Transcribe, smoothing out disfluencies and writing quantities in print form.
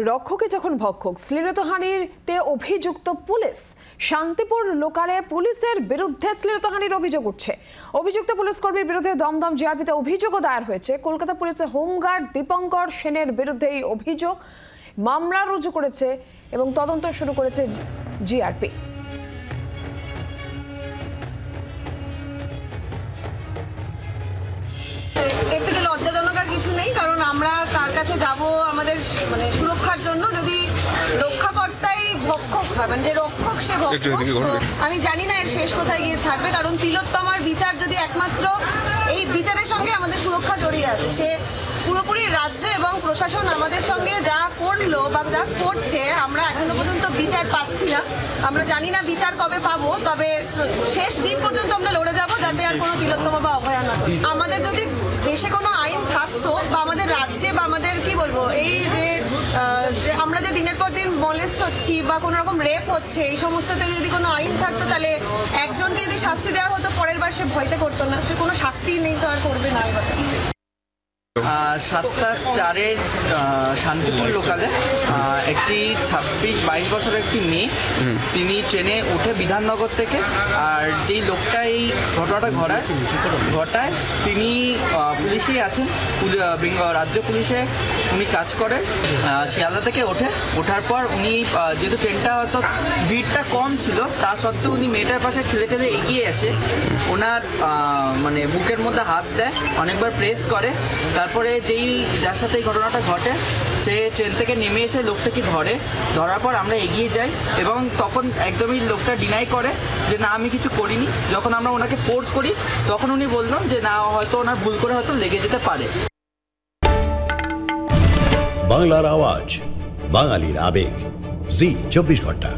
রক্ষকে যখন ভক্ষক, শ্লীলতাহানিতে অভিযুক্ত পুলিশ। শান্তিপুর লোকালে পুলিশের বিরুদ্ধে শ্লীলতাহানির অভিযোগ উঠছে। অভিযুক্ত পুলিশ কর্মীর বিরুদ্ধে দমদম জিআরপিতে অভিযোগও দায়ের হয়েছে। কলকাতা পুলিশের হোমগার্ড দীপঙ্কর সেনের বিরুদ্ধে এই অভিযোগ। মামলা রুজু করেছে এবং তদন্ত শুরু করেছে জিআরপি। এর থেকে লজ্জাজনক আর কিছু নেই, কারণ আমরা কার কাছে যাব আমাদের সুরক্ষার জন্য। যদি রক্ষাকর্তাই ভক্ষক হয়, মানে যে রক্ষক সে ভক্ষক, আমি জানি না এর শেষ কোথায় গিয়ে ছাড়বে। কারণ তিলোত্তমার বিচার যদি একমাত্র এই বিচারের সঙ্গে আমাদের সুরক্ষা জড়িয়ে আছে, সে পুরোপুরি রাজ্য এবং প্রশাসন আমাদের সঙ্গে যা করলো বা যা করছে, আমরা এখনো পর্যন্ত বিচার পাচ্ছি না। আমরা জানি না বিচার কবে পাবো, তবে শেষ দিন পর্যন্ত আমরা লড়ে যাব যাতে আর কোনো তিলোত্তমা বা অভয়া না হয়। আমাদের যদি দেশে কোনো আইন থাকতো বা আমাদের রাজ্যে বা আমাদের কি বলবো, এই যে আমরা যে দিনের পর দিন মলেস্ট হচ্ছি বা কোনো রকম রেপ হচ্ছে, এই সমস্ততে যদি কোনো আইন থাকতো, তাহলে একজনকে যদি শাস্তি দেওয়া হতো, পরের বার সে ভয়তে করতো না। সে কোনো শাস্তি নেই তো আর করবে না। 7টা 4 শান্তিপুর লোকালে একটি 26-22 বছরের একটি মেয়ে, তিনি ট্রেনে উঠে বিধাননগর থেকে, আর যেই লোকটা এই ঘটনাটা ঘটায় তিনি পুলিশেই আছেন, রাজ্য পুলিশে উনি কাজ করেন। শিয়ালদা থেকে ওঠার পর উনি যেহেতু ট্রেনটা হয়তো ভিড়টা কম ছিল, তা সত্ত্বেও উনি মেয়েটার পাশে ঠেলে এগিয়ে আসে, ওনার বুকের মধ্যে হাত দেয়, অনেকবার প্রেস করে। তারপরে যার সাথে এই ঘটনাটা ঘটে সে ট্রেন থেকে নেমে এসে লোকটাকে ধরার পর আমরা এগিয়ে যাই, এবং তখন একদমই লোকটা ডিনাই করে যে না, আমি কিছু করিনি। যখন আমরা ওনাকে ফোর্স করি, তখন উনি বললেন যে না, হয়তো ওনার ভুল করে হয়তো লেগে যেতে পারে। বাংলার আওয়াজ, বাঙালির আবেগ, জি 24 ঘন্টা।